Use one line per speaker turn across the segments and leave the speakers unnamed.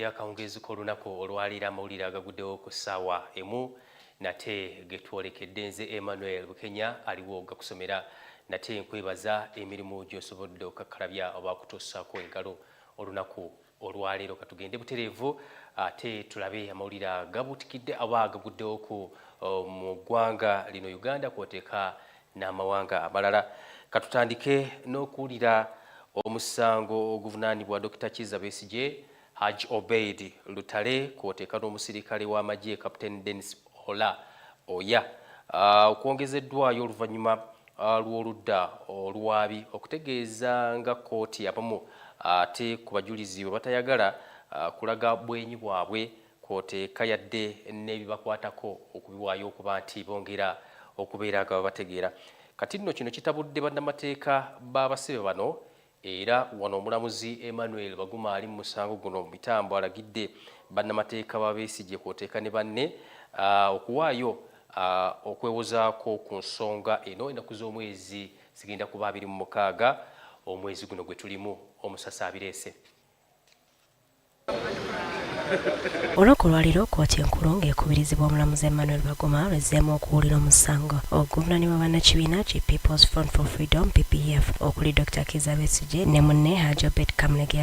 tutunuulira akawungeezi k'olunaku olwalira amawulire agaguddewo ku ssaawa emu nate getwolekedde nze Emmanuel Bukenya aliwo gakusomera nate nkwebaza emirimu gy'osobodde okakkalabya oba kutuusaako engalo olunaku olwaleero. Katugende butereevu ate tulabe amawulire agabuutikidde aba agaguddewo ku mu ggwanga lino Uganda kw'oteeka n'amawanga amalala. Katutandike n'okuwulira omusango oguvunaanibwa Dr. Ku1 Besigye Haj Obeid Lutale kw'oteeka n'omusirikale w'amagye Captain Dennis Oya okwongezeddwayo oluvannyuma lw'oludda oluwaabi okutegeeza nga kkooti abamu ate ku bajulizi bwe batayagala kulaga bwenyi bwabwe kw'oteeka yadde n'ebibakwatako okubiwaayo okuba nti bongera okubeera nga babategeera. Kati nno kino kitabudde bannamateeka b'abasibe bano era wano omulamuzi Emmanuel Baguma ali mu musango guno mu bitambo alagidde bannamateeka ba Besigye kw'oteeka ne banne okuwaayo okwewozaako ku nsonga eno ennaku z'omwezi zigenda kuba 26 omwezi guno gwe tulimu omusasa abireese.
Olunaku lwaliro kkooti enkulu ng'ekubirizibwa omulamuzi Emmanuel Baguma lwezzeemu okuwulira omusango oguvunaanibwa bannakibiina ki People's Front for Freedom PPF okuli Dr. Ku1 Besigye ne munne Haj Obeid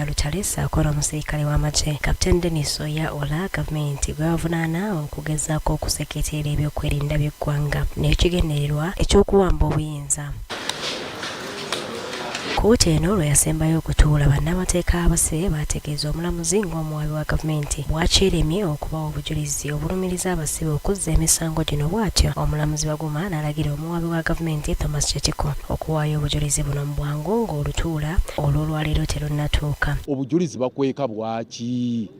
Lutale ssaako n'omusirikale w'amagye Captain Dennis Oya gavumenti gwe bavunaana okugezaako okuseketeera ebyokwerinda by'eggwanga n'ekigendererwa eky'okuwamba obuyinza. Kkooti eno lwe yasembayo okutuula bannamateeka abasibe bategeeza omulamuzi ng'omuwaabi wa gavumenti bw'akyeremye okubawa obujulizi obulumiriza abasibe okuzza emisango gino. Bw'atyo omulamuzi Baguma n'alagira omuwaabi wa gavumenti Thomas Chetiko okuwaayo obujulizi buno mu bwangu ng'olutuula olw'olwaleero terunnatuuka.
Obujulizi bakweka bwaki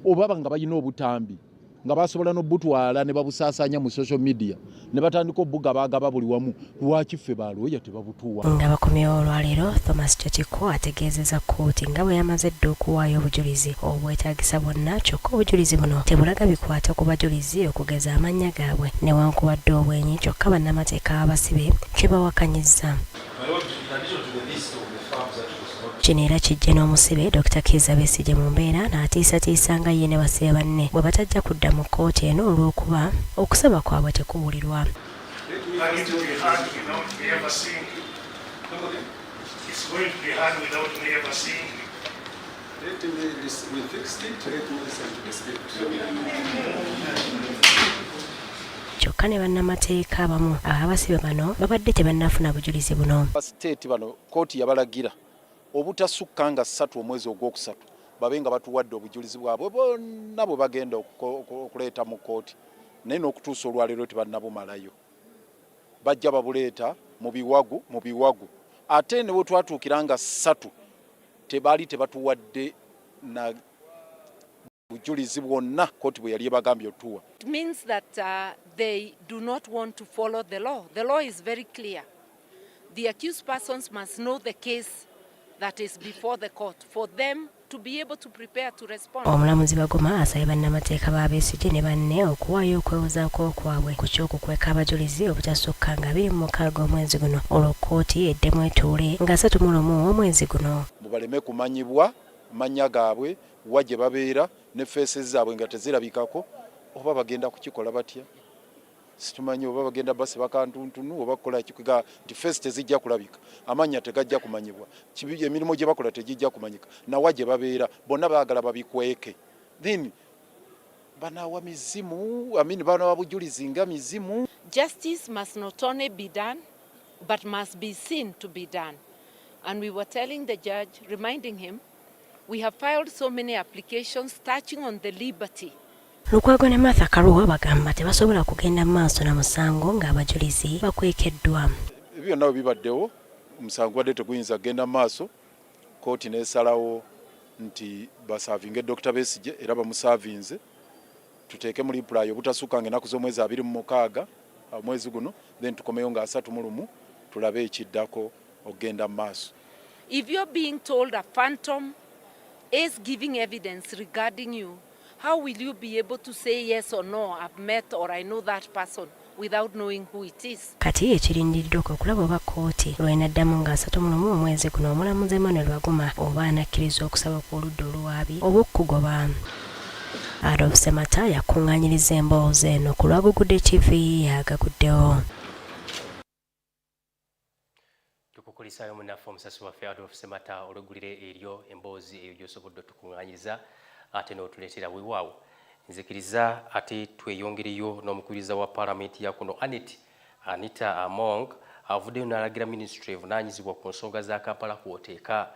oba nga balina obutambi nga basobola n'obutwala ne babusaasaanya mu social media ne batandika obbuga baagaba buli wamu, lwaki ffe balooya tebabutuwa?
Nga bakomyewo olwaleero Thomas Chetiko ategeezezza kkooti nga bwe yamaze dda okuwaayo obujulizi obwetaagisa bwonna, kyokka obujulizi buno tebulaga bikwata ku bajulizi okugeza amannya gaabwe newankubadde obwenyi, kyokka bannamateeka abasibe kye bawakanyizza. Kino era kijje n'omusibe Dr. Ku1 Besigye mu mbeera n'atiisatiisa nga ye ne basibe banne bwe batajja kudda mu kkooti eno olw'okuba okusaba kwabwe tekuwulirwa. Kyokka ne bannamateeka abamu abasibe bano babadde tebannafuna bujulizi buno.
State bano kkooti yabalagira obutasukka nga 3 omwezi ogwokusatu babe nga batuwadde obujulizi bwabwe bonna bwe bagenda okuleeta mu kkooti, naye n'okutuusa olwaleero tebannabumalayo. Bajja babuleeta mu biwagu ate ne bwe twatuukira nga 3 tebaali tebatuwadde na bujulizi bwonna kkooti bwe yali ebagambye otuwa.
It means that they do not want to follow the law. The law is very clear. The accused persons must know the case that is before the court for them to be able to prepare to respond.
Omulamuzi Baguma asabye bannamateeka ba Besigye ne banne okuwaayo okwewozaako kwabwe ku ky'okukweka abajulizi obutasukka nga 26 omwezi guno olwo kkooti eddemu etuule nga 31 omwezi guno.
Baleme kumanyibwa mannya gaabwe wa gye babeera ne faces zaabwe nga tezirabikako, oba bagenda kukikola batya situmanyi, oba bagenda basi bakantuntunu oba kukola kikiga nti face tezijja kulabika, amanya tegajja kumanyibwa, kibi emirimu gye bakola tegijja kumanyika, nawa gye babeera bonna baagala babikweke, then banawa mizimu banawa bujulizi nga mizimu.
Justice must not only be done but must be seen to be done, and we were telling the judge, reminding him, we have filed so many applications touching on the liberty.
Lukwago ne Martha Karua bagamba tebasobola kugenda maaso na musango ng'abajulizi bakwekeddwa.
Byonna bibaddewo omusango wadde teguyinza genda maaso, kkooti n'esalawo nti basaavinge Dr. Besigye era bamusaavinze tuteeke muri reply obutasukka ng'ennaku z'omwezi 26 omwezi guno, then tukomeyo nga 31 tulabe ekiddako ogenda maaso.
If you're being told a phantom is giving evidence regarding you, how will you be able to say yes or no, I've met or I know that person without knowing who it is.
Kati ekirindiddwa okulaba oba kkooti lw'enaddamu nga 31 omwezi guno omulamuzi Emmanuel Baguma oba anakkiriza okusaba kw'oludda oluwaabi oba okugoba. Adolf Semata yakungaanyiriza emboozi eno ku Lwagugudde TV yagaguddewo.
Tukukulisayo munaffe omusasi waffe Adolf Semata olw'eggulire eryo emboozi eyo gy'osobodde otukungaanyiza ate n'otuleetera weewaawo. Nzikiriza ate tweyongereyo n'omukubiriza wa Paalamenti ya kuno Anita Among avuddeyo n'alagira Ministry evunaanyizibwa ku nsonga za Kampala kw'oteeka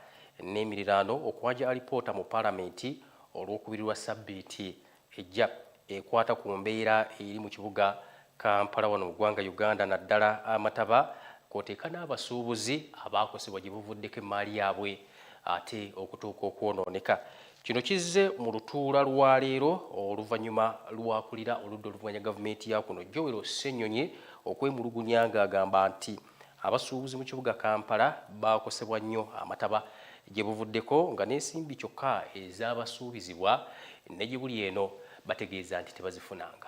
n'emiriraano okuwaja alipoota mu Paalamenti olw'okubirirwa Sabbiiti ejja ekwata ku mbeera eri mu kibuga Kampala wano mu ggwanga Uganda naddala amataba kw'oteeka n'abasuubuzi abaakosebwa gye buvuddeko emmaali yaabwe ate okutuuka okwonooneka. Kino kizze mu lutuula lwa leero oluvannyuma lwakulira oludda oluvuganya gavumenti ya kuno Joel Ssenyonyi okwemulugunya ng'agamba nti abasuubuzi mu kibuga Kampala baakosebwa nnyo amataba gye buvuddeko nga n'ensimbi kyokka ez'abasuubizibwa ne gye buli eno bategeeza nti tebazifunanga.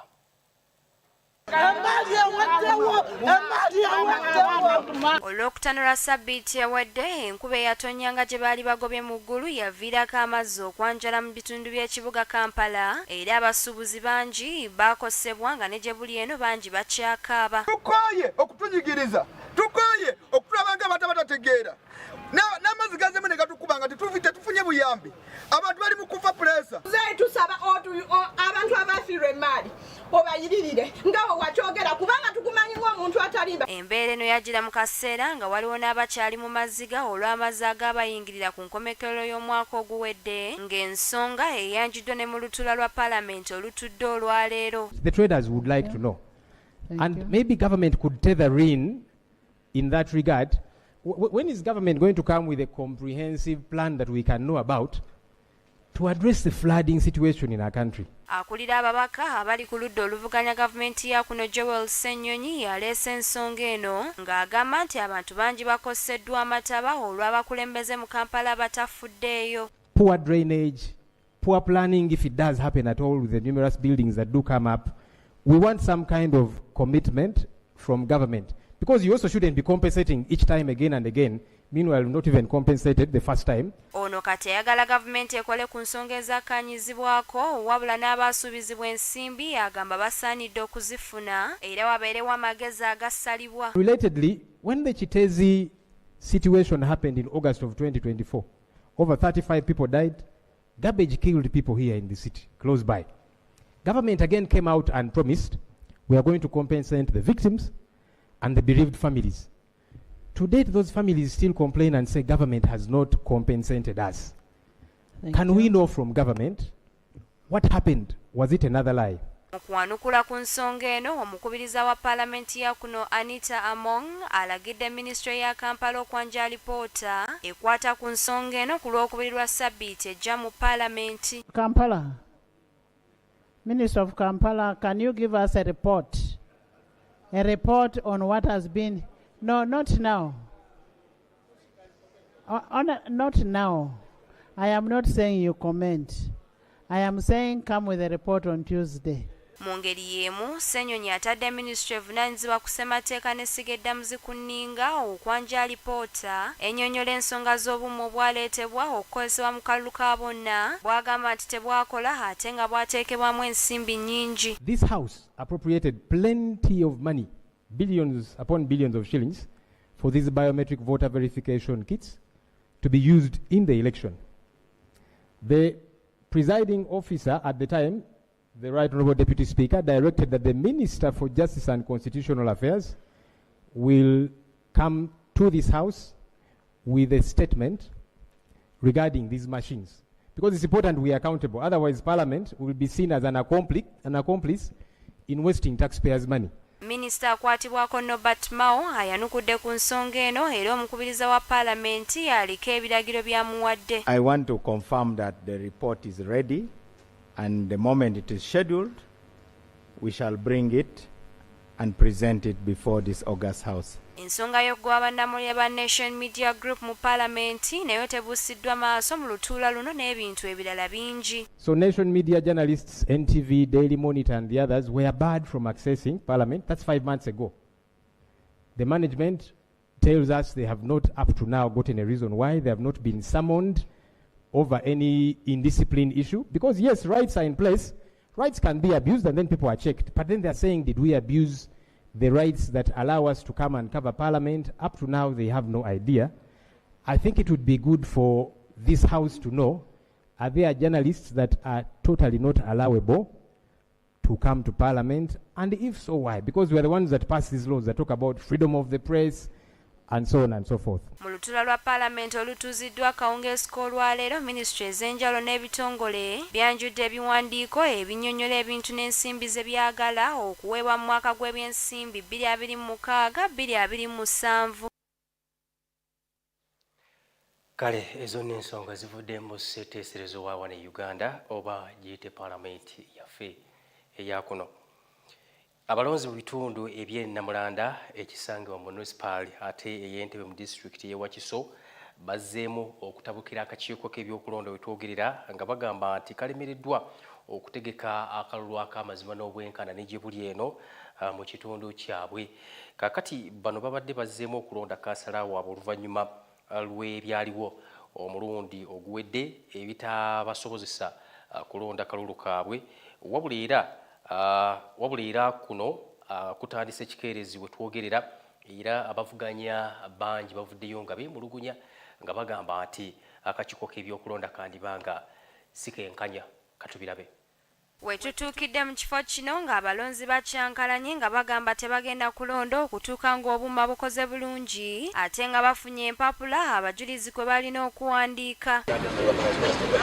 Olwokutaano lwa Sabbiiti ewadde enkuba eyatonyanga gye baali bagobye mu ggulu yaviirako amazzi okwanjala mu bitundu by'ekibuga Kampala era abasuubuzi bangi baakosebwa nga ne gye buli eno bangi bakyakaaba.
Tukooye okutunyigiriza, tukooye okutulaba ng'abantu abatategeera n'amazzi gazemu ne gatukuba nga tetufunye buyambi abantu bali mu kufa puleesa.
Tusaba abantu abafiirwa emmaali obayiririre nga bwe wakyogera kubanga tukumanyi ng'omuntu ataliba.
Embeera eno yagira mu kaseera nga waliwo n'abakyali mu maziga olw'amazzi agaabayingirira ku nkomekerero y'omwaka oguwedde ng'ensonga eyanjiddwa ne mu lutuula lwa Paalamenti olutudde olwaleero.
The traders would like to know, and maybe government could tether in that regard. When is government going to come with a comprehensive plan that we can know about to address the flooding situation in our country?
Akulira ababaka abali ku ludda oluvuganya gavumenti ya kuno Joel Ssenyonyi yaleese ensonga eno ng'agamba nti abantu bangi bakoseddwa amataba olw'abakulembeze mu Kampala batafuddeeyo.
Poor drainage, poor planning if it does happen at all with the numerous buildings that do come up. We want some kind of commitment from government. Because you also shouldn't be compensating each time again and again, meanwhile not even compensated the first time.
Ono kati ayagala gavumenti ekole ku nsonga ezakkaanyizibwako wabula n'abasuubizibwa ensimbi agamba basaanidde okuzifuna era wabeerewo amagezi agassalibwa.
Relatedly, when the Chitezi situation happened in August of 2024, over 35 people died. Garbage killed people here in the city, close by. Government again came out and promised we are going to compensate the victims and the bereaved families. To date, those families still complain and say government has not compensated us. Can we know from government what happened? Was it another lie?
Okwanukula ku nsonga eno omukubiriza wa Paalamenti ya kuno Anita Among alagidde Ministry ya Kampala okwanja alipoota ekwata ku nsonga eno ku lw'okubirirwa Sabbiiti ejja mu Paalamenti.
Kampala, Minister of Kampala, can you give us a report? A report on what has been... No, not now. Not now. I am not saying you comment. I am saying come with a report on Tuesday.
Mu ngeri y'emu, Ssenyonyi atadde Ministry evunaanyizibwa ku ssemateeka n'essiga eddamuzi ku nninga okwanja alipoota ennyonnyola ensonga z'obumu obwaleetebwa okukozesebwa mu kalulu ka bonna bw'agamba nti tebwakola ate nga bwateekebwamu ensimbi nnyingi.
This house appropriated plenty of money, billions upon billions of shillings, for these biometric voter verification kits to be used in the election. The presiding officer at the time, the Right Honourable Deputy Speaker, directed that the Minister for Justice and Constitutional Affairs will come to this House with a statement regarding these machines. Because it's important we are accountable. Otherwise, Parliament will be seen as an accomplice in wasting taxpayers' money.
Minisita akwatibwako Norbert Mao ayanukudde ku nsonga eno era omukubiriza wa Paalamenti aliko ebiragiro byamuwadde.
I want to confirm that the report is ready and the moment it is scheduled we shall bring it and present it before this August House.
ensonga y'okugoba bannamulya ba Nation Media Group mu Parliament nayo tebuusiddwa maaso mu lutuula luno n'ebintu ebirala bingi.
So Nation Media journalists, NTV, Daily Monitor and the others were barred from accessing Parliament. That's 5 months ago. The management tells us they have not up to now gotten a reason why they have not been summoned over any indiscipline issue. Because yes, rights are in place. Rights can be abused and then people are checked. But then they're saying, did we abuse the rights that allow us to come and cover Parliament? Up to now, they have no idea. I think it would be good for this House to know, are there journalists that are totally not allowable to come to Parliament? And if so, why? Because we are the ones that pass these laws that talk about freedom of the press, and so on and so forth.
Mu lutuula lwa Parliament olutuuziddwa akawungeezi k'olwaleero, minisitule ez'enjawulo n'ebitongole byanjudde ebiwandiiko ebinnyonnyola ebintu n'ensimbi ze byagala okuweebwa mu mwaka gw'ebyensimbi 2026-2027.
Kale ezo n'ensonga zivudde mu sseeteeserezo wa wano e Uganda oba giyite Parliament yaffe eya kuno. Abalonzi mu bitundu eby'Ennamulanda ekisangibwa mu municipal ate ey'Entebbe mu district y'e Wakiso bazzeemu okutabukira akakiiko k'ebyokulonda we twogerera nga bagamba nti kalemereddwa okutegeka akalulu ak'amazima n'obwenkana ne gye buli eno mu kitundu kyabwe. Kaakati bano babadde bazzeemu okulonda kansala waabwe oluvannyuma lw'ebyaliwo omulundi oguwedde ebitabasobozesa kulonda kalulu kaabwe wabula era kuno kutandise ekikeerezi we twogerera era abavuganya bangi bavuddeyo nga beemulugunya nga bagamba nti akakiiko k'ebyokulonda kandibanga sikenkanya. Katubirabe.
Wetutuukidde mu kifo kino ng'abalonzi bakyankalanye nga bagamba tebagenda kulonda okutuuka ng'obuuma bukoze bulungi ate nga bafunye empapula abajulizi kwe balina okuwandiika.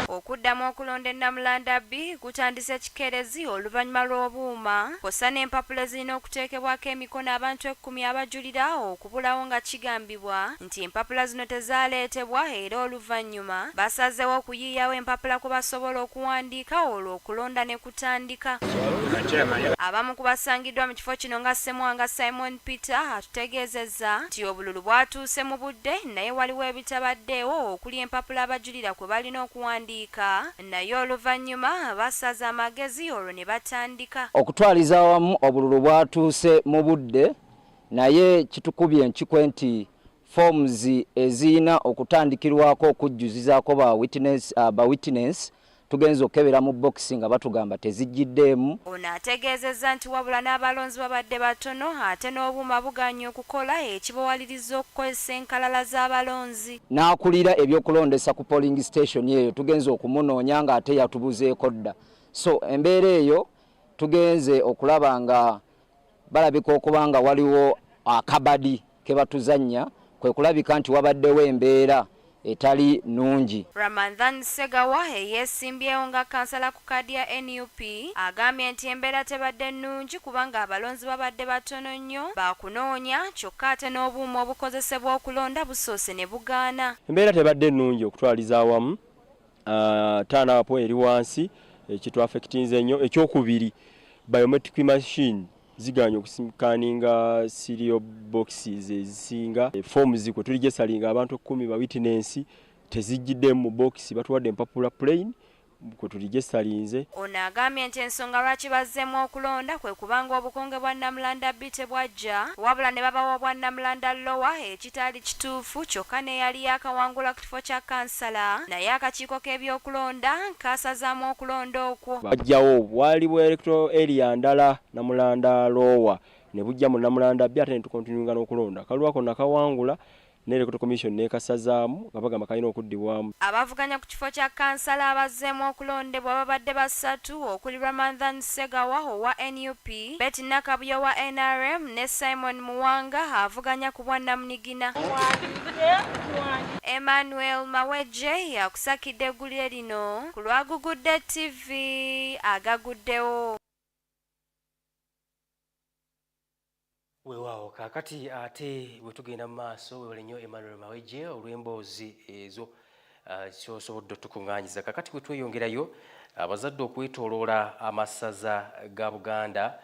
Okuddamu okulonda Ennamulanda B kutandise ekikeerezi oluvannyuma lw'obuuma kw'ossa n'empapula ezirina okuteekebwako emikono abantu 10 abajulira okubulawo nga kigambibwa nti empapula zino tezaaleetebwa era oluvannyuma basazeewo okuyiiyawo empapula kwe basobola okuwandiika olwo okulonda ne kutandika. Abamu ku basangiddwa mu kifo kino nga Ssemwanga Simon Peter atutegeezezza nti obululu bwatuuse mu budde naye waliwo ebitabaddeewo okuli empapula abajulira kwe balina okuwandiika naye oluvannyuma basaza amagezi olwo ne batandika.
Okutwaliza awamu obululu bwatuuse mu budde naye kitukubye enkikwe nti forms ezirina okutandikirwako okujjuzizaako ba witness tugenza okebera mu boxi nga batugamba tezijjiddeemu.
Ono ategeezezza nti wabula n'abalonzi babadde batono ate n'obuuma buganya okukola ekibawaliriza okukozesa enkalala z'abalonzi.
N'akulira ebyokulondesa ku polling station eyo tugenza okumunoonya nga ate yatubuzeeko dda. So embeera eyo tugenze okulaba nga balabika okuba nga waliwo akabadi ke batuzannya kwe kulabika nti wabaddewo embeera etali nungi.
Ramadhan Segawa yeesimbyewo nga kansala ku kadi ya NUP agambye nti embeera tebadde nnungi kubanga abalonzi babadde batono nnyo baakunoonya kyokka ate n'obuuma obukozesebwa okulonda busoose ne bugaana.
Embeera tebadde nnungi okutwaliza awamu taanaapo eri wansi ekitwafekitinze nnyo. Ekyokubiri biometric machine ziganya okusimkaninga serial boxes ezisinga forms kwe tuli gyesalinga abantu 10 ba witness tezijjidde mu box batuwadde empapula plain kwe tuli gyesalinze.
Ono agambye nti ensonga lwaki bazzeemu okulonda kwe kubanga obukonge bwa Nnamulanda B tebwajja wabula ne babawa bwa Nnamulanda Lowa ekitaali kituufu kyokka ne yali yakawangula ku kifo kya kansala naye akakiiko k'ebyokulonda kasazaamu okulonda okwo.
Bajjawo waliwo electoral area ndala Nnamulanda Lowa ne bujja mu Nnamulanda B ate ne tukontinuinga n'okulonda kalwako nakawangula ne Electoral Commission nekasazaamu nga bagamba kalina okuddibwamu.
Abavuganya ku kifo kya kansala abazzeemu okulondebwa babadde basatu okuli Ramadhan Segawa owa NUP, Betty Nakabuya wa NRM ne Simon Muwanga avuganya ku bwa Namunigina. Emmanuel Maweje yakusakidde eggulire lino ku lwagugudde TV agaguddewo.
Weewaawo kaakati ate bwe tugenda mu maaso weewale nnyo Emmanuel Maweje olw'emboozi ezo ky'osobodde otukuŋŋaanyiza. Kaakati bwe tweyongerayo abazadde okwetooloola amasaza ga Buganda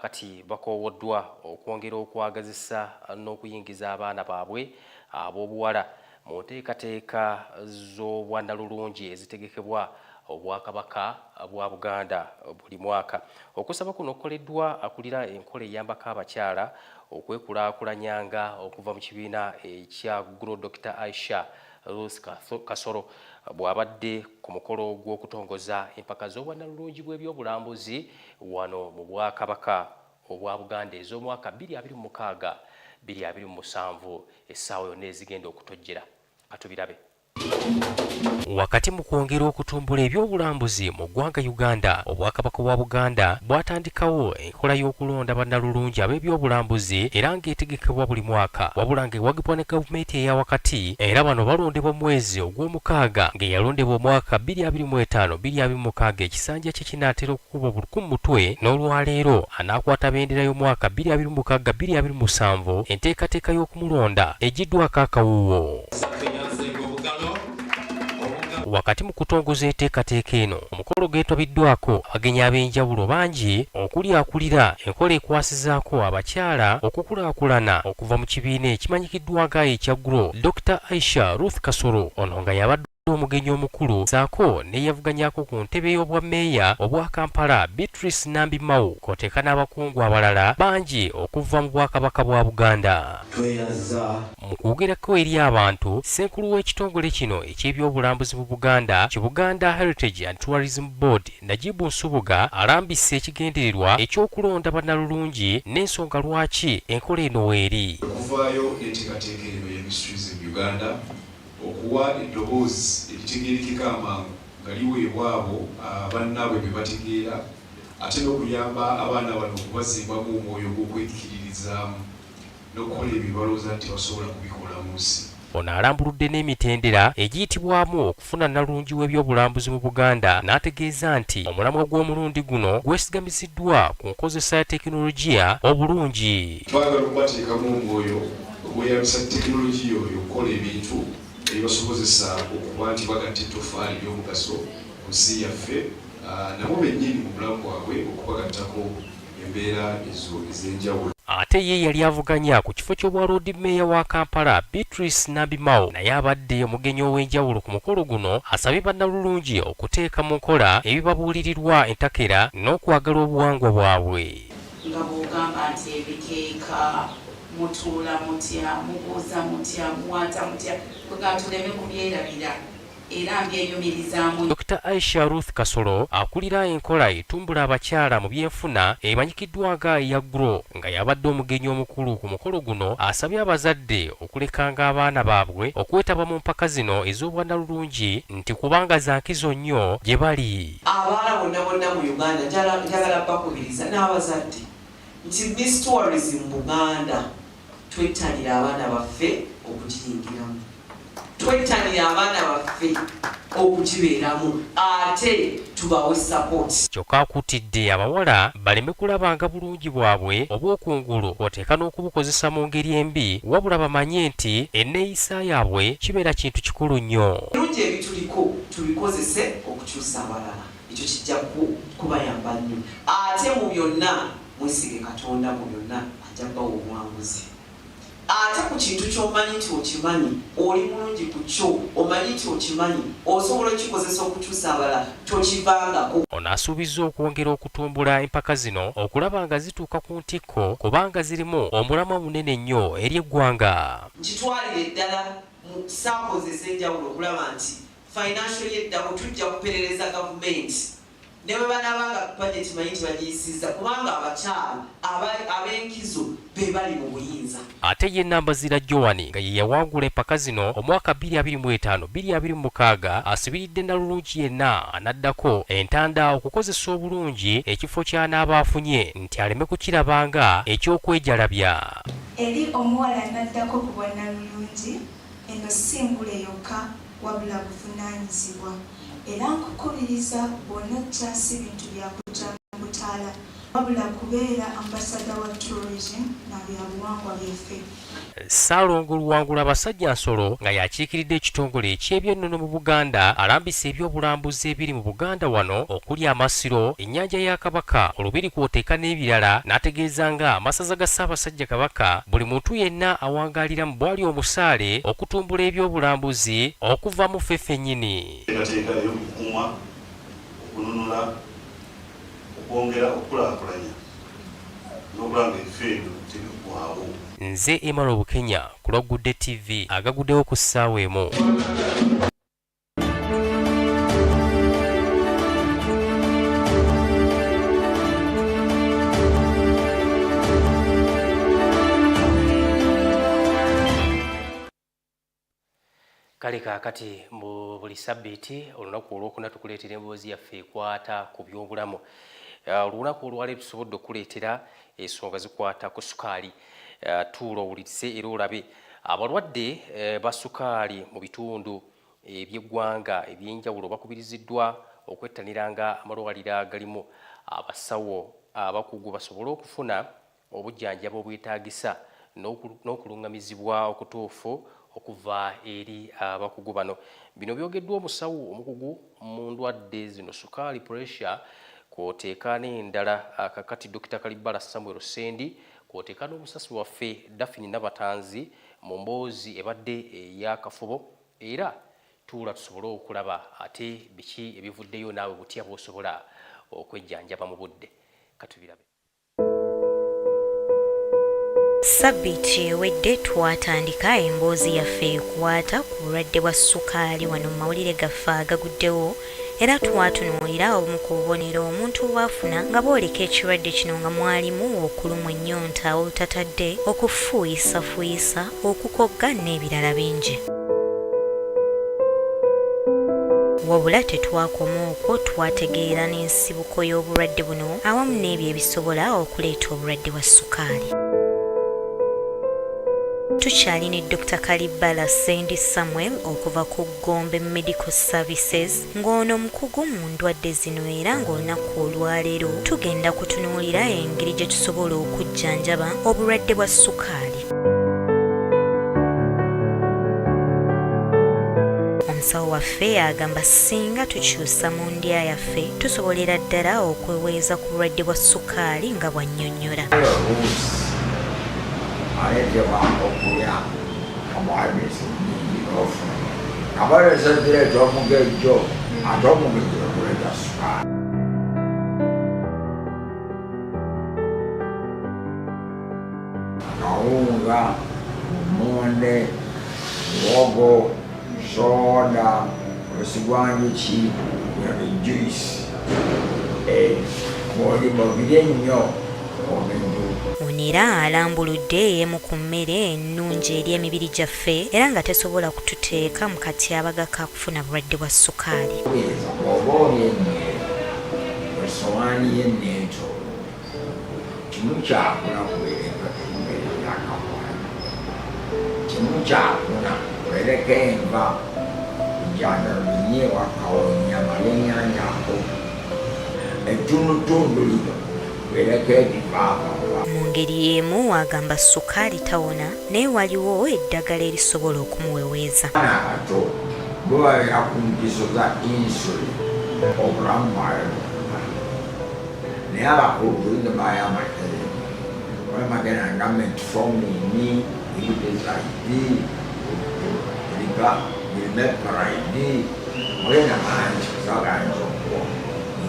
kati bakowoddwa okwongera okwagazisa n'okuyingiza abaana baabwe ab'obuwala mu nteekateeka z'obwannalulungi ezitegekebwa Obwakabaka bwa Buganda buli mwaka. Okusaba kuno kukoleddwa akulira enkola eyambako abakyala okwekulaakulanyanga okuva mu kibiina ekya GRO Dr. Aisha Ruth Kasoro bw'abadde ku mukolo gw'okutongoza empaka z'obwannalulungi bw'ebyobulambuzi wano mu Bwakabaka obwa Buganda ez'omwaka 2026-2027 essaawa yonna ezigenda okutojjera. Katubirabe. Wakati mu kwongera okutumbula ebyobulambuzi mu ggwanga Uganda, Obwakabaka bwa Buganda bwatandikawo enkola y'okulonda bannalulungi ab'ebyobulambuzi era ng'etegekebwa buli mwaka, wabula ng'ewagibwa ne gavumenti eya wakati, era bano balondebwa mu mwezi ogw'omukaaga ng'eyalondebwa omwaka 2025-2026 ekisanja kye kinaatera okukuba obuluku mu mutwe, n'olwaleero anaakwata bendera y'omwaka 2026-2027 enteekateeka y'okumulonda egiddwako akawuuwo. Wakati mu kutongoza enteekateeka eno, omukolo geetobiddwako abagenyi ab'enjawulo bangi okuli akulira enkola ekwasizaako abakyala okukulaakulana okuva mu kibiina ekimanyikiddwa nga ekya GRO Dr. Aisha Ruth Kasoro, ono nga yabadde omugenyi omukulu saako neyavuganyako ku ntebe y'obwammeeya obwa Kampala Beatrice Nambi Mau kwoteeka n'abakungu abalala bangi okuva mu Bwakabaka bwa Buganda. Mu kwogerako eri abantu, ssenkulu w'ekitongole kino eky'ebyobulambuzi mu Buganda, Buganda Heritage and Tourism Board, Najibu Nsubuga alambise ekigendererwa eky'okulonda bannalulungi n'ensonga lwaki enkola eno weeri.
Okuvaayo enteekateeka eno y'ebisuubizo mu Uganda okuwa eddoboozi eritegeerekeka amangu nga liweebwa abo bannaabwe bye bategeera, ate n'okuyamba abaana bano okubazimbamu omwoyo gw'okwekiririzaamu n'okukola ebyo balowooza nti basobola kubikola mu nsi.
Ono alambuludde n'emitendera egiyitibwamu okufuna nnalungi w'ebyobulambuzi mu Buganda, n'ategeeza nti omulamwa gw'omulundi guno gwesigamiziddwa ku nkozesa ya tekinologiya obulungi.
Twagala okubateekamu omwoyo ogweyambisa tekinologiya oyo okukola ebintu ebibasobozesa okuba nti bagatta ettoffaali ery'omugaso ku nsi yaffe, nabo bennyini mu bulamu bwabwe okubagattako embeera ezo ez'enjawulo.
Ate ye yali avuganya ku kifo ky'obwa Road Mayor wa Kampala Beatrice Nambi Mau, naye abadde omugenyi ow'enjawulo ku mukolo guno asabye bannalulungi okuteeka mu nkola ebibabuulirirwa entakera n'okwagala obuwangwa bwabwe.
Nga bw'ogamba nti ebikeeka mutuula mutya, mubuuza mutya, muwaata mutya, kuga tuleme kubyerabira era mbyenyumirizaamu.
Dr. Aisha Ruth Kasoro akulira enkola etumbula abakyala mu byenfuna emanyikiddwa nga eya GRO, nga yabadde omugenyi omukulu ku mukolo guno, asabye abazadde okulekanga abaana baabwe okwetaba mu mpaka zino ez'obwannalulungi nti kubanga za nkizo nnyo gye bali.
Abaana bonna mu Uganda njagala bakubiriza n'abazadde nti Miss Tourism Buganda twettanira abaana baffe okugiyingiramu, twettanira abaana baffe okugibeeramu, ate tubawe support.
Kyokka akutidde abawala baleme kulabanga bulungi bwabwe obw'okungulu oteeka n'okubukozesa mu ngeri embi, wabula bamanye nti enneeyisa yaabwe kibeera kintu kikulu nnyo.
Birungi ebituliko tubikozese okukyusa abalala, ekyo kijja kubayamba nnyo. Ate mu byonna mwesige Katonda, mu byonna ajja kubawa obuwanguzi. Ate ku kintu ky'omanyi nti okimanyi, oli mulungi ku kyo, omanyi nti okimanyi, osobola okikozesa okukyusa abalala, tokivangako.
Ono asuubizza okwongera okutumbula empaka zino okulaba nga zituuka ku ntikko kubanga zirimu omulamwa munene nnyo eri eggwanga.
Nkitwalire eddala mu samples ez'enjawulo okulaba nti financial yeddako tujja kuperereza gavumenti ne bwe banabanga bajeti manyi nti bagiyisizza kubanga abakyala ab'enkizo be bali mu buyinza.
Ate ye Nambazira Joan nga ye yawangula empaka zino omwaka 2025-2026 asibiridde nnalulungi yenna anaddako entanda okukozesa obulungi ekifo ky'anaaba afunye nti aleme kukirabanga eky'okwejalabya.
Eri omuwala anaddako ku bwannalulungi, eno si ngule yokka wabula buvunaanyizibwa. Era nkukubiriza bw'onojja si bintu bya kujja mu butaala wabula kubeera ambasada wa tourism n'ebyabuwangwa byaffe.
Ssaalongo Luwangula Basajja Nsolo nga yakiikiridde ekitongole eky'ebyennono mu Buganda alambisa ebyobulambuzi ebiri mu Buganda wano okuli Amasiro, ennyanja ya Kabaka, olubiri kw'oteeka n'ebirala, n'ategeeza nga amasaza ga Ssaabasajja Kabaka buli muntu yenna awangaalira mu bwali omusaale okutumbula ebyobulambuzi okuva mu ffeffe nnyini.
Enteekateeka y'okukuuma, okununula, okwongera okukulaakulanya n'okulanga ebifo ebyo tebiggwaawo.
Nze Emalo Bukenya ku Lwagudde TV agaguddewo ku ssaawa emu. Kale kaakati mu buli sabbiiti olunaku olwokuna tukuleetera emboozi yaffe ekwata ku byobulamu. Olunaku olwaleero tusobodde okuleetera ensonga zikwata ku sukaali. Tuula owulirize era olabe abalwadde ba sukaali mu bitundu eby'eggwanga ebyenjawulo bakubiriziddwa okwettaniranga amalwaliro agalimu abasawo abakugu basobole okufuna obujjanjabi obwetaagisa n'okulungamizibwa okutuufu okuva eri abakugu bano. Bino byogeddwa omusawo omukugu mu ndwadde zino sukaali, pressure, kw'oteeka n'endala kakati Dr. Kalibala Samuel Sendi, kw'oteeka n'omusasi waffe Daphne Nabatanzi mu mboozi ebadde ey'akafubo, era tuula tusobole okulaba ate biki ebivuddeyo naawe butya bw'osobola okwejjanjaba mu budde. Katubirabe.
Sabbiiti ewedde twatandika emboozi yaffe ekwata ku bulwadde bwa sukaali wano mu mawulire gaffe agaguddewo, era twatunuulira obumu ku bubonero omuntu bw'afuna nga booleka ekirwadde kino nga mwalimu okulumwa ennyonta olutatadde, okufuuyisa, okukogga n'ebirala bingi. Wabula tetwakoma okwo, twategeera n'ensibuko y'obulwadde buno awamu n'ebyo ebisobola okuleeta obulwadde bwa sukaali. Tukyali ne Dr. Kalibala Sendi Samuel okuva ku Gombe Medical Services ng'ono mukugu mu ndwadde zino, era ng'olunaku olwaleero tugenda kutunuulira engeri gye tusobola okujjanjaba obulwadde bwa sukaali. Omusawo waffe agamba singa tukyusa mu ndya yaffe tusobolera ddala okweweeza ku bulwadde bwa sukaali nga bwannyonnyola.
Ayeteba okulya omwabisi ofu abalese direto omugejjo ate omugejjo okuleeta sukaali. Kawunga, monde, muwogo, soda, osigwanjuki, juice, mulimu birye nnyo omendu.
Onera alambuludde emu ku mmere ennungi eri emibiri gyaffe era nga tesobola kututeeka mu katyabaga ka kufuna bulwadde bwa sukaali.
Oba oli emmere, esowaani y'enneeto, kimu kyakuna kubeereka emmere yakawaani. Kimu kyakuna kubeereka enva, ejjagalo linye wakawonya malenyanjako, ettunutundu lino kubeereka ebivaava.
Mu ngeri emu agamba sukaali tawona naye waliwo eddagala erisobola okumuweweeza.
Abato bo babeera ku mpiso za insulin obulamu bwabwe, naye abakulu tulina bayo amakerenda. Amakerenda nga metformin, glucosamine, glimepiride, mulina mangi kusaganza okuwo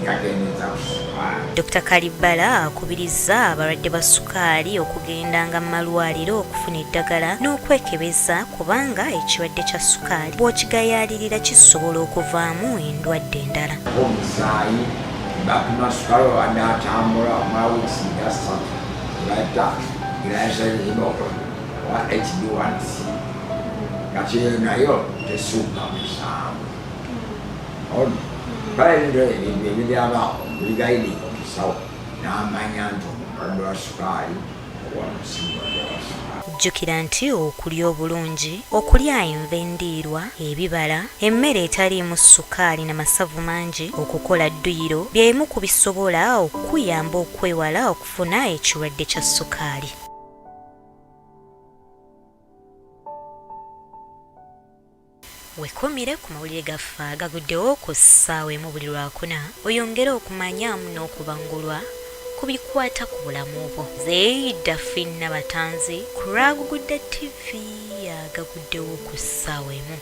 ngakendeza ku sukaali.
Dr. Kalibala akubiriza abalwadde ba sukaali okugendanga mu malwaliro okufuna eddagala n'okwekebeza, kubanga ekirwadde kya sukaali bw'okigayaalirira kisobola okuvaamu endwadde endala.
Omusaayi bapima sukaali obadde atambula omala wiiki nga 3 bayita glycemic oba HB1C, kati eyo nayo tesukka 7. Kale ebintu ebiryabawo bigayidi omusawo n'amanya nti omulwadde wa sukaali oba omusi mulwadde wa sukaali.
jjukira nti okulya obulungi, okulya enva endiirwa, ebibala, emmere etaliimu ssukaali n'amasavu mangi, okukola dduyiro by'ebimu ku bisobola okuyamba okwewala okufuna ekirwadde kya ssukaali. Wekomire ku mawulire gaffe agaguddewo ku ssaawa emu buli lwakuna, oyongere okumanya n'okubangulwa ku bikwata ku bulamu bwo. Zeida Finna Batanzi ku Rwagugudde TV agaguddewo ku ssaawa emu.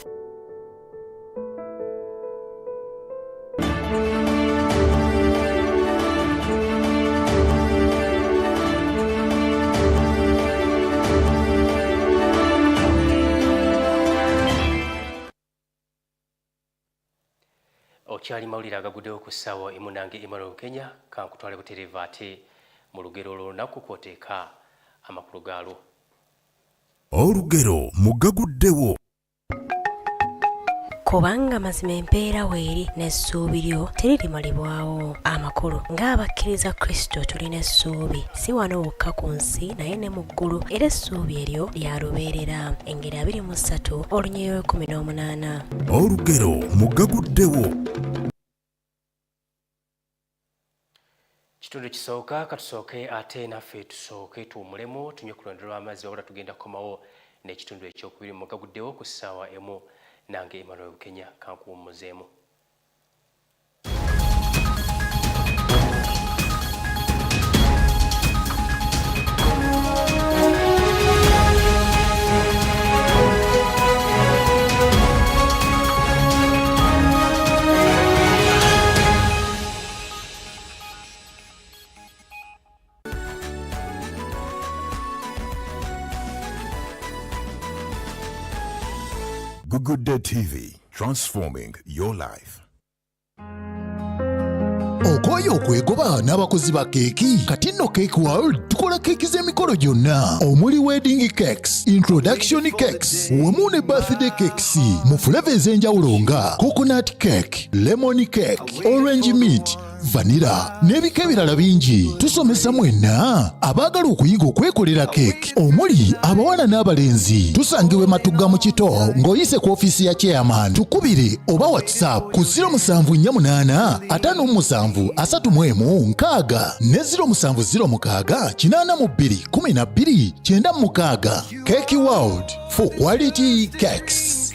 Okyali mawulire agaguddewo ku ssaawa emu nange Emmanuel Kenya kankutwale butereeva ate mu lugero olw'olunaku kwoteeka amakulu gaalwo.
Olugero mugaguddewo.
Kubanga mazima empeera weeri n'essuubi lyo teririmalibwawo. Amakulu ng'abakkiriza Kristo tulina essuubi si wano wokka ku nsi naye ne mu ggulu, era essuubi eryo lya lubeerera. Engeri 23 Olunyiriri 18.
Olugero mugaguddewo.
Kitundu kisooka katusooke ate naffe tusooke tuwummulemu tunywe ku lwendo lw'amazzi wabula tugenda kukomawo n'ekitundu ekyokubiri mugaguddewo ku ssaawa emu nange Emmanuel Kenya kankuwummuzeemu.
Good TV, transforming your life.
Okoye okwegoba n'abakozi ba keeki. Kati nno Cake World tukola keeki z'emikolo gyonna omuli wedding cakes, introduction cakes, wamu ne birthday cakes mu flavour ez'enjawulo nga coconut cake, lemon cake, orange meat, vanilla n'ebika ebirala bingi. Tusomesa mwenna abaagala okuyiga okwekolera keeki omuli abawala n'abalenzi. Tusangibwe Matugga mu Kito ng'oyise ku ofiisi ya chairman. Tukubire oba WhatsApp ku 0748 57 31 ne 0706 82 12 96. Cake World for quality cakes.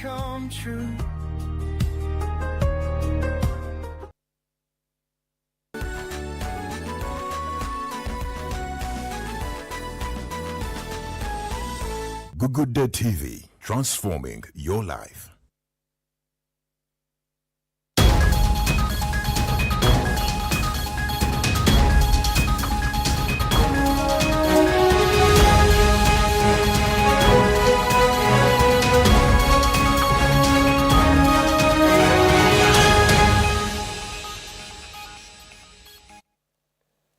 Good TV, transforming your life.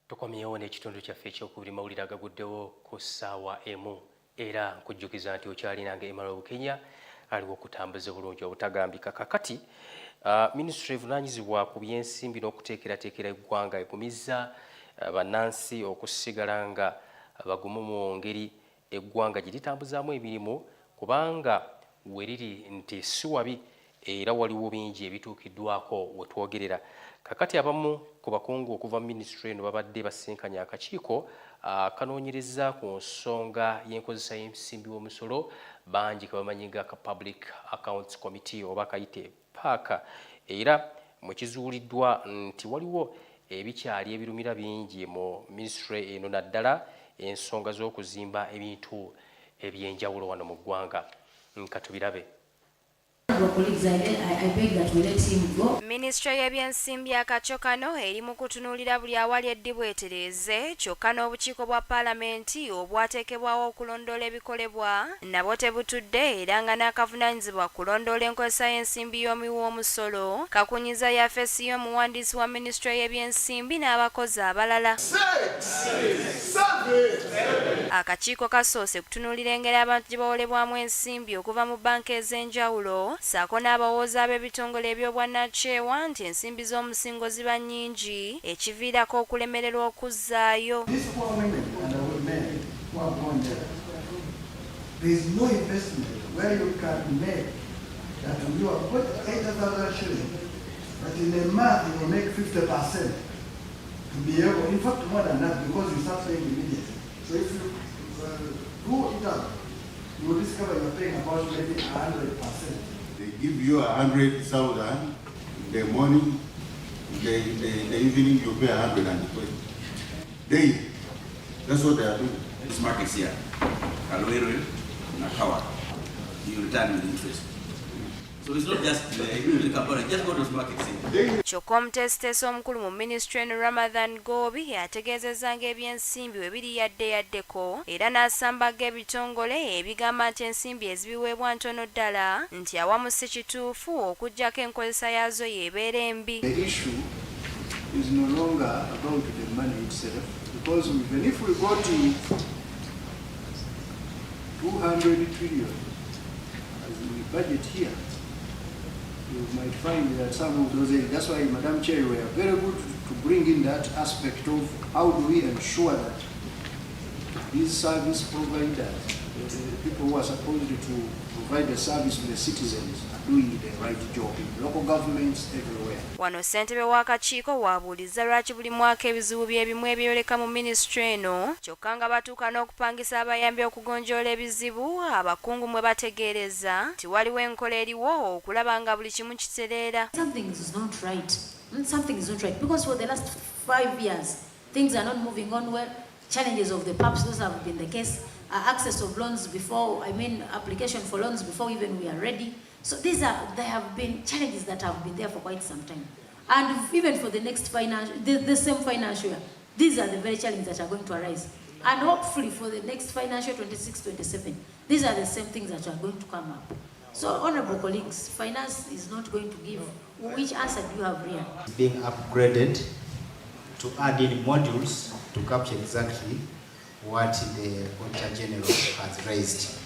Tukomyewo n'ekitundu kyaffe ekyokubiri mawulire agaguddewo ku ssaawa emu. Era nkujjukiza nti okyali nange Emmanuel Kenya aliwo okutambuza bulungi obutagambika. Kakati Ministry evunaanyizibwa ku byensimbi n'okuteekerateekera eggwanga egumizza bannansi okusigala nga bagumu mu ngeri eggwanga gye litambuzaamu emirimu kubanga we riri nti si wabi era waliwo bingi ebituukiddwako we twogerera. Kakati abamu ku bakungu okuva Ministry eno babadde basinkanya akakiiko kanoonyereza ku nsonga y'enkozesa y'ensimbi w'omusolo bangi ke bamanyi nga Public Accounts Committee oba kayite paaka, era mwe kizuuliddwa nti waliwo ebikyali ebirumira bingi mu Ministry eno naddala ensonga z'okuzimba ebintu ebyenjawulo wano mu ggwanga. Nkatubirabe.
Ministry y'ebyensimbi akakyo kano eri mu kutunuulira buli awali eddibwetereze kyokka n'obukiiko bwa paalamenti obwateekebwawo okulondoola ebikolebwa nabwo tebutudde era nga n'akavunaanyizibwa kulondoola enkozesa y'ensimbi y'omuwoomusolo kakunyiza yafesi y'omuwandiisi wa Ministry y'ebyensimbi n'abakozi abalala. Akakiiko kasoose kutunuulira engeri abantu gye bawolebwamu ensimbi okuva mu banka ez'enjawulo saako n'abawooza ab'ebitongole eby'obwannakyewa nti ensimbi z'omusingo ziba nnyingi ekiviirako okulemererwa okuzzaayo.
There is no investment where you can make that you have put 8,000 shillings, but in a month you will make 50% to be able, in fact more than that, because you start paying immediately. So if you do it up, you will discover you're paying about maybe 100%.
They give you 100,000 in the morning, in the evening you pay 120. Daily. That's what they are doing.
This market here, Kalwero, Nakawa, you return with interest. So it's not just the company, just go to the market here.
Kyokka omutesiteesi omukulu mu ministry eno Ramadhan Gobi yategeezezza ng'ebyensimbi we biri yaddeyaddeko era n'asambaga ebitongole ebigamba nti ensimbi ezibiweebwa ntono ddala nti awamu si kituufu okuggyako enkozesa yaazo y'ebeera embi.
The issue is no longer about the money itself, because even if we go to 200 trillion as we budget here, you might find that some of those areas, that's why Madam Chair, we are very good to bring in that aspect of how do we ensure that these service providers, the people who are supposed to provide the service to the citizens, are doing the right job in local governments everywhere.
Wano ssentebe w'akakiiko bw'abuuliza lwaki buli mwaka ebizibu by'ebimu ebyoleka mu minisitule eno kyokka nga batuuka n'okupangisa abayambi okugonjoola ebizibu abakungu mwe bategeereza nti waliwo enkola eriwo okulaba nga buli kimu kitereera.
Something is not right because for the last 5 years things are not moving on well. Challenges of the PAPs, those have been the case. Access of loans before, application for loans before even we are ready. So there have been challenges that have been there for quite some time. And even for the next the same financial year, these are the very challenges that are going to arise. And hopefully for the next financial 26-27, these are the same things that are going to come up. So honorable colleagues, finance is not going to give, which answer do you have here?
It's being upgraded to add in modules to capture exactly what the Auditor General has raised.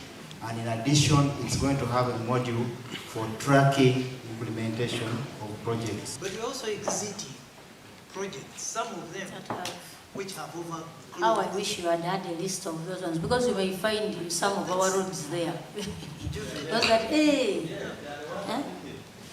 And in addition, it's going to have a module for tracking implementation of projects.
But we're also exiting projects, some of them which have over.
How I wish you had had a list of those ones, because you may find some of our roads there. Those that, hey, huh?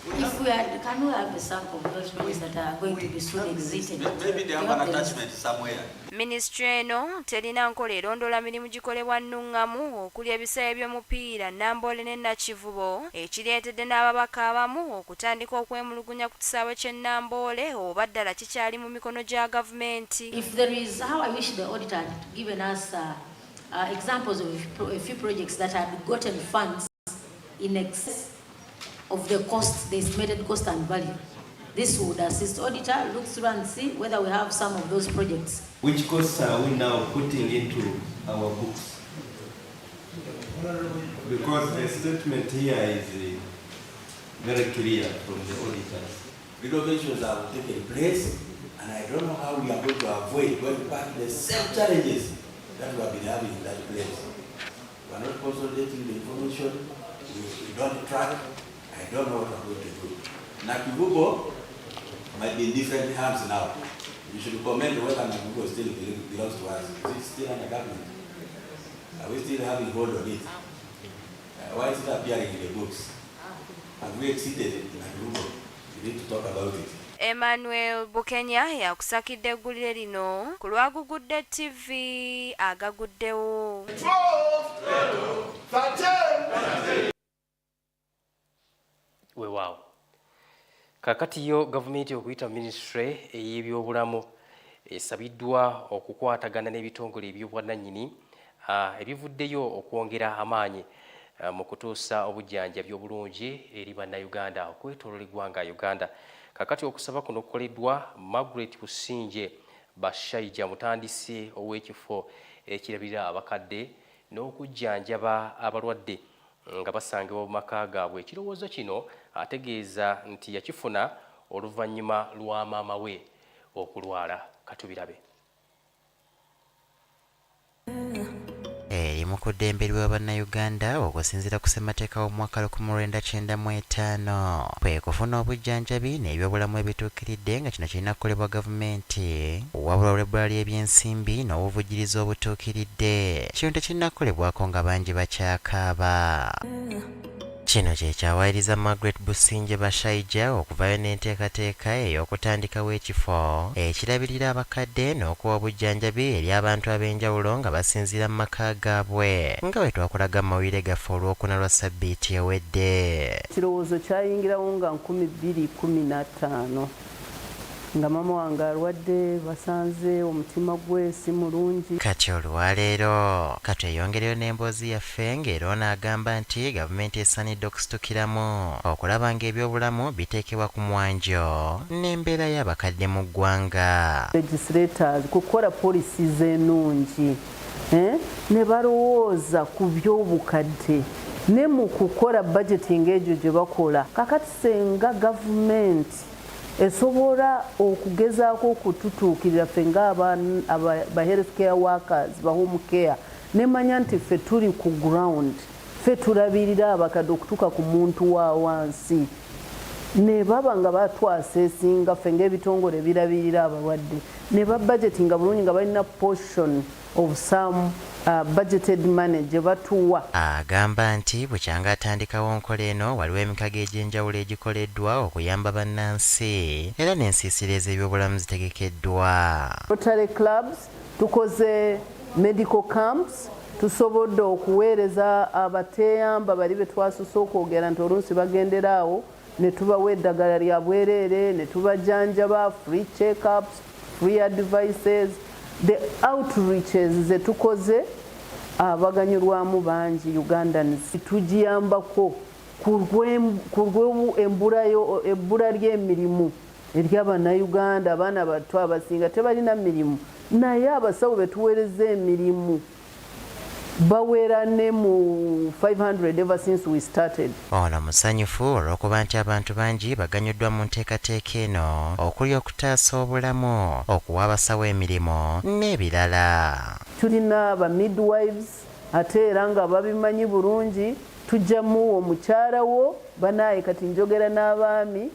If we had, can we have a sample of those roads that are going to be soon exited?
Maybe they have an attachment somewhere.
Minisitule eno terina nkola erondoola mirimu gikolebwa nnuŋŋamu okuli ebisaawe by'omupiira Namboole ne Nakivubo ekireetedde n'ababaka abamu okutandika okwemulugunya ku kisaawe ky'e Namboole oba ddala kikyali mu mikono gya gavumenti.
If there is, how I wish the auditor had given us examples of a few projects that had gotten funds in excess of the cost, the estimated cost and value. This would assist auditor, look through and see whether we have some of those projects.
Which costs are we now putting into our books? Because the statement here is very clear from the auditors.
Renovations have taken place, and I don't know how we are going to avoid going back to the same challenges that we have been having in that place. We are not consolidating the information, we don't track. I don't know what we're going to do. Nakivubo might be in different hands now. We should comment whether Nakivubo still belongs to us. Is it still under government? Are we still having hold on it? Why is it appearing in the books? Have we exceeded Nakivubo? We need to talk about it.
Emmanuel Bukenya yakusakidde eggulire lino ku Lwagugudde TV agaguddewo.
Weewaawo kakati yo gavumenti okuyita ministry ey'ebyobulamu esabiddwa okukwatagana n'ebitongole eby'obwannannyini ebivuddeyo okwongera amaanyi mu kutuusa obujjanjabi obulungi eri bannayuganda okwetooloola eggwanga Uganda. Kakati okusaba kuno kukoleddwa Margaret Businje Bashaija mutandisi ow'ekifo ekirabirira abakadde n'okujjanjaba abalwadde nga basangibwa mu maka gaabwe. Ekirowoozo kino ategeeza nti yakifuna oluvannyuma lwa maama we okulwala. Katubirabe.
bali mu kuddembe ly'Abannayuganda okusinziira ku ssemateeka w'omwaka 1995 kwe kufuna obujjanjabi n'ebyobulamu ebituukiridde nga kino kirina kukolebwa gavumenti wabula olw'ebbula ly'ebyensimbi n'obuvujjirizi obutuukiridde kino tekirina kukolebwako nga bangi bakyakaaba. Kino kye kyawayiriza Margaret Businje Bashaija okuvayo n'enteekateeka ey'okutandikawo ekifo ekirabirira abakadde n'okuwa obujjanjabi eri abantu ab'enjawulo nga basinziira mu maka gaabwe nga bwe twakulaga mu mawulire gaffe olwokuna lwa ssabbiiti ewedde.
Ekirowoozo kyayingirawo nga 2015 nga mama wange alwadde basanze omutima gwe si mulungi.
Kati olwaleero katweyongereyo n'emboozi yaffe ng'era ono agamba nti gavumenti esaanidde okusitukiramu okulaba ng'ebyobulamu biteekebwa ku mwanjo n'embeera y'abakadde mu ggwanga.
Legislators kukola policies ennungi ne balowooza ku by'obukadde ne mu kukola budgeting egyo gye bakola kakati senga gavumenti esobola okugezaako okututuukirira ffe ng'aba health care workers ba home care nemanya nti ffe tuli ku ground ffe tulabirira abakadde okutuuka ku muntu wa wansi ne baba nga batwaseesinga ffe ng'ebitongole birabirira abalwadde ne babudgetinga bulungi nga balina portion of some budgeted money gye batuwa.
Agamba nti bukyanga atandikawo nkola eno waliwo emikago egy'enjawulo egikoleddwa okuyamba bannansi era n'ensiisira ez'ebyobulamu zitegekeddwa.
Lutale clubs tukoze medical camps tusobodde okuweereza abateeyamba bali be twasuse okwogera nti oluusi bagendera awo ne tubawa eddagala lya bwereere ne tubajjanjaba free check-ups free advices. The outreaches ze tukoze abaganyulwamu bangi Ugandans tugiyambako ku ebbula ly'emirimu ery'Abannayuganda abaana bato abasinga tebalina mirimu naye abasawo betuweereza emirimu bawera ne mu 500 ever since we started.
Ono musanyufu olw'okuba nti abantu bangi baganyuddwa mu nteekateeka eno okuli okutaasa obulamu okuwa abasawo emirimu n'ebirala.
Tulina aba midwives ate era nga babimanyi bulungi tujjamu omukyala wo banaaye kati njogera n'abaami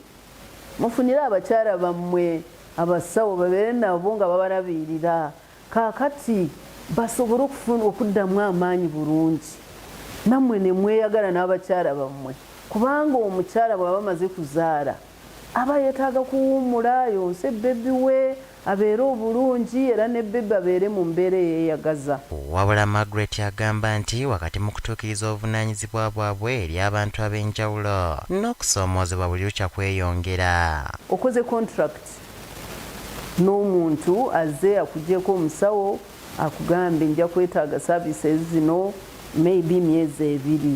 mufunire abakyala bammwe abasawo babeere nabo nga babalabirira kaakati basobole okuddamu amaanyi bulungi nammwe ne mweyagala n'abakyala bammwe kubanga omukyala bw'aba amaze kuzaala aba yeetaaga kuwummula yonse bbebi we abeere obulungi era ne bbebi abeere mu mbeera eyeeyagaza.
Wabula Margaret agamba nti wakati mu kutuukiriza obuvunaanyizibwa bwabwe eri abantu ab'enjawulo n'okusoomoozebwa buli lukya kweyongera.
Okoze contract n'omuntu azze akugyeko omusawo akugambe nja kwetaaga services zino maybe myezi 2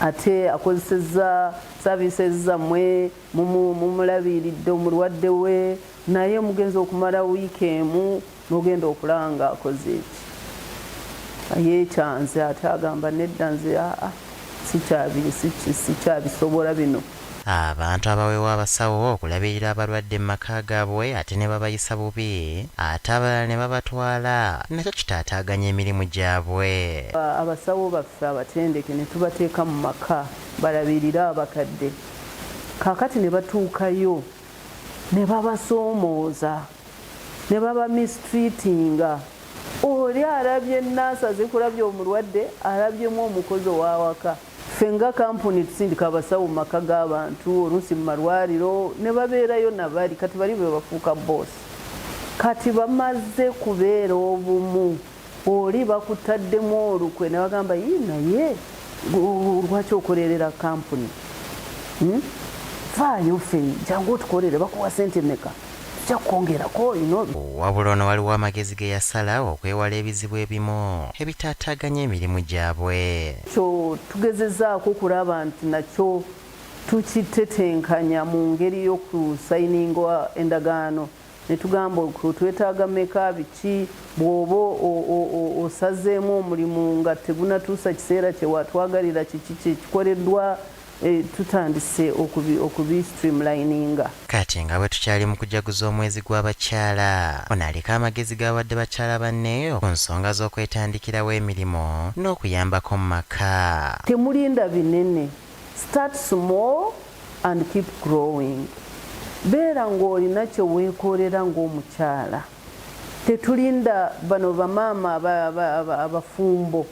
ate akozeseza services zammwe mumulabiridde omulwadde we naye mugenza okumala wiiki emu n'ogenda okulaba nga akoze eki yeekyanze ate agamba nedda nze sikyabisobola bino.
Abantu abaweebwa abasawo okulabirira abalwadde mu maka gaabwe ate ne babayisa bubi ate abalala ne babatwala nakyo kitaataaganya emirimu gyabwe.
Abasawo baffe abatendeke ne tubateeka mu maka balabirira abakadde kaakati ne batuukayo ne babasoomooza ne baba mistreatinga. Oli alabye nnaasi azikulabye omulwadde alabyemu omukozi ow'awaka. Fenga kampuni tusindika abasawo mu maka g'abantu oluusi mu malwaliro ne babeerayo nabali kati bali bwe bafuuka boosi kati bamaze kubeera obumu oli bakutaddemu olukwe ne bagamba naye lwaki okolerera kampuni faayo ffe jangu otukolere bakuwa sente meka kyakwongerako
wabula ono waliwo amagezi ge yasala okwewala ebizibu ebimu ebitaataaganya emirimu gyabwe.
Kyo tugezezaako okulaba nti nakyo tukitetenkanya mu ngeri y'okusayininga endagaano ne tugamba twetaaga meka biki bw'oba osazeemu omulimu nga tegunatuusa kiseera kye watwagalira kiki kyekikoleddwa tutandise okubi streamlininga.
Kati nga bwe tukyali mu kujaguza omwezi gw'abakyala, ono aliko amagezi gawadde bakyala banne ku nsonga z'okwetandikirawo emirimu n'okuyambako mu maka.
Temulinda binene. Start small and keep growing. Beera ng'olina kye weekolera ng'omukyala. Tetulinda bano bamaama abafumbo.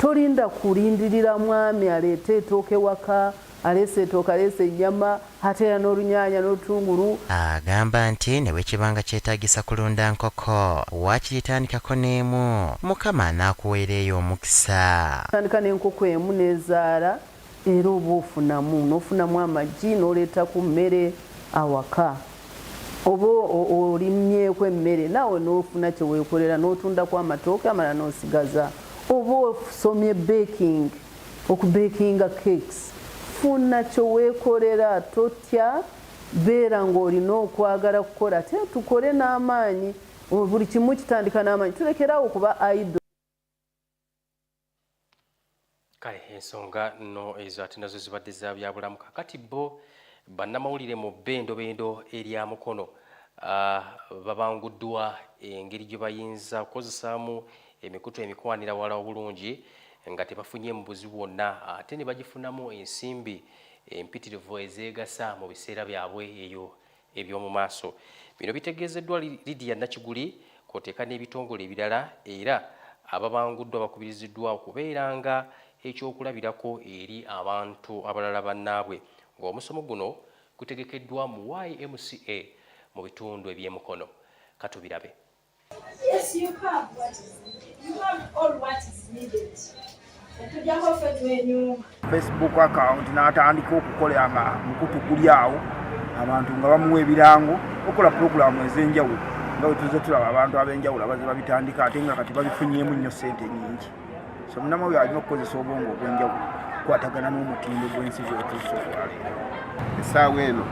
Tolinda kulindirira mwami aleete etooke waka, aleese etooke, aleese ennyama, ateera n'olunyaanya n'olutungulu.
Agamba nti ne bwe kibanga kyetaagisa kulunda nkoko, wakiritandikako n'emu, Mukama anaakuweereyo omukisa.
Tandika n'enkoko emu n'ezaala, era oba n'ofunamu amagi n'oleeta ku mmere awaka. Oba olimyeko emmere, naawe n'ofuna kye weekolera n'otundako amatooke amala n'osigaza. Oba osomye baking, okubakinga cakes. Funa kyo weekolera, totya, beera ng'olina okwagala kukola. Ate tukole n'amaanyi, buli kimu kitandika n'amaanyi. Tulekerawo okuba idle.
Kale ensonga nno ezo ate nazo zibadde za byabulamu. Kakati bo bannamawulire mu bendobendo erya mukono babanguddwa engeri gye bayinza okukozesaamu emikutu emikwanira wala obulungi nga tebafunye mu buzibu bwonna, ate ne bagifunamu ensimbi empitirivu ezeegasa mu biseera byabwe eyo eby'omu maaso. Bino bitegeezeddwa Lydia Nakiguli kw'oteeka n'ebitongole ebirala, era ababanguddwa bakubiriziddwa okubeeranga ekyokulabirako eri abantu abalala bannaabwe, ng'omusomo guno gutegekeddwa mu YMCA mu bitundu eby'emukono. Katubirabe.
Yes, you have what is needed. You have all what is needed.
Facebook account n'atandika okukolera nga mukutu guli awo, abantu nga bamuwa ebirango okola programu ez'enjawulo nga bwe tuze tulaba abantu ab'enjawulo abaze babitandika ate nga kati babifunyeemu nnyo ssente nnyingi. So munnamawulire alina okukozesa obwongo obw'enjawulo okukwatagana n'omutindo gw'ensi gy'otuuse olwaleero.
Essaawa eno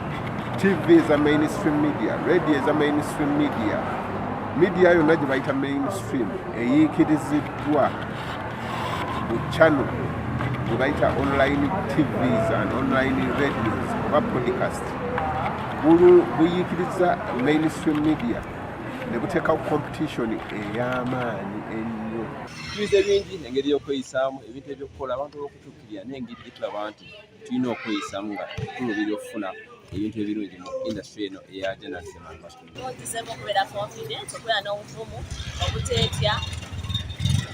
TV is a mainstream media, radio is a mainstream media. Media yonna gye bayita mainstream eyiikiriziddwa mu channel gye bayita online TVs and online radios oba podcast. Buyiikiriza mainstream media ne buteekawo competition ey'amaanyi ennyo.
Tuyize bingi engeri y'okweyisaamu, ebintu ebyokukola abantu b'okutuukirira n'engeri gye tulaba nti tulina okweyisaamu nga tulubira okufuna ebintu ebirungi mu industry eno eya journalism and mass media.
Tugezeemu okubeera confident, okubeera n'obuvumu, obuteetya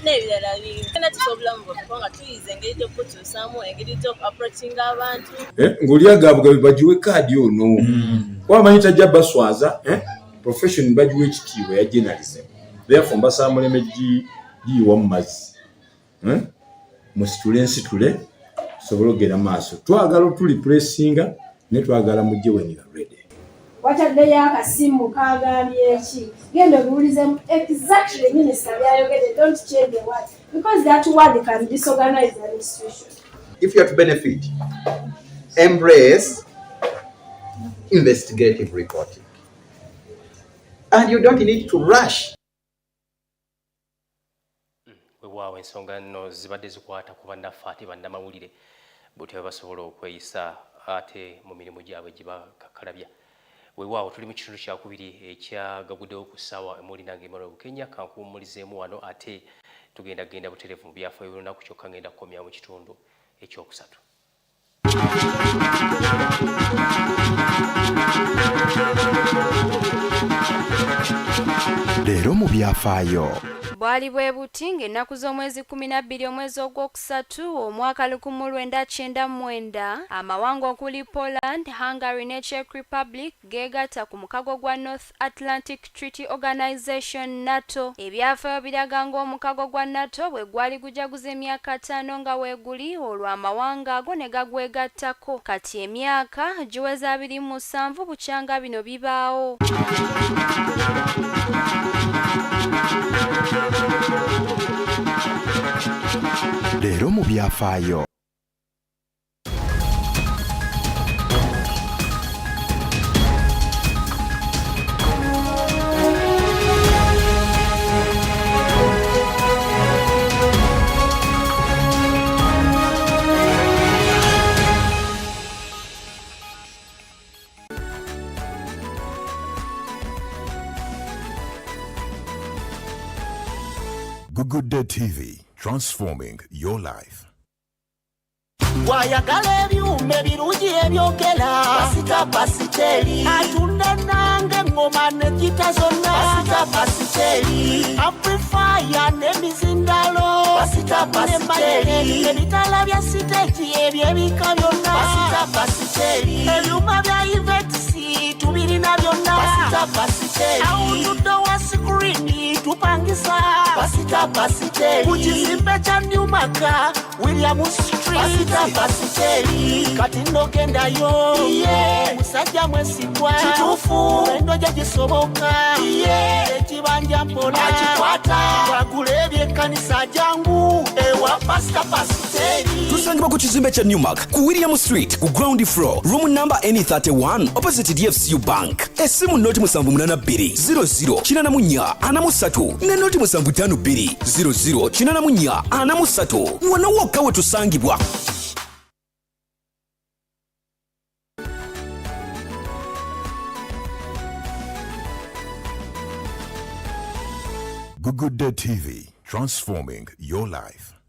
n'ebirala bingi. Tena tusobolamu bwekuba nga tuyize engeri gy'okutuusaamu, engeri gy'oku-approachinga abantu.
Ng'oli agaabwe bagiwe kaadi ono. Wamanyi tajja baswaza, profession bagiwe ekitiibwa ya journalism. Therefore mbasaba muleme giyiwa mu mazzi. Musitule tusobole okugenda maaso. Twagala otulipressinga ne twagala mujje when you are ready.
Wataddeyo akasimu kagambye eki? Genda obiwulizemu exactly minister byayogedde, don't change the word, because that word can disorganize the institution.
If you are to benefit, embrace investigative reporting. And you don't need to rush.
Weewaawo ensonga nno zibadde zikwata ku bannaffe ate bannamawulire bwe basobola okweyisa ate mu mirimu gyabwe gye bakakalabya. Weewaawo tuli mu kitundu kyakubiri ekyagaguddewo ku ssaawa emuli nange Emmanuel Bukenya kankuwummulizeemu wano ate tugenda butereevu mu byafaayo by'olunaku kyokka ngenda kukomya mu kitundu ekyokusatu.
Leero mu byafaayo.
Bwali bwe buti ng'ennaku z'omwezi 12 omwezi ogwokusatu omwaka 1999 amawanga okuli Poland, Hungary ne Czech Republic geegatta ku mukago gwa North Atlantic Treaty Organization NATO. Ebyafaayo biraga ng'omukago gwa NATO bwe gwali gujaguza emyaka 5 nga weeguli olwo amawanga ago ne gagwegattako. Kati emyaka giweza 27 bukyanga bino bibaawo.
Leero mu byafaayo.
Good Day TV, transforming your life.
Wayagala ebyuma ebirungi ebyogera basita pasiteri atunda nange ngoma n'ejjita zonna basita pasiteri amplifier n'emizindalo basita pasiteri ebitala bya siteegi ebyebika byonna basita pasiteri ebyuma bya ivexi tubirina byonna basita pasiteri awutudde wa sikirini tupangisa basita pasiteri ku kizimbe kya Newmark William Street basita pasiteri kati ndogendayo musajja mwesigwa kituufu endo gye gisoboka ekibanja mpola akikwata bagula ebyekkanisa jangu ewa pasita pasiteri
tusangibwa ku kizimbe kya Newmark ku William Street ku ground floor room number N31 opposite DFCU Bank esimu noti 7800 ne noti 7522 wano wokka we tusangibwa.
Good Day TV, transforming your life.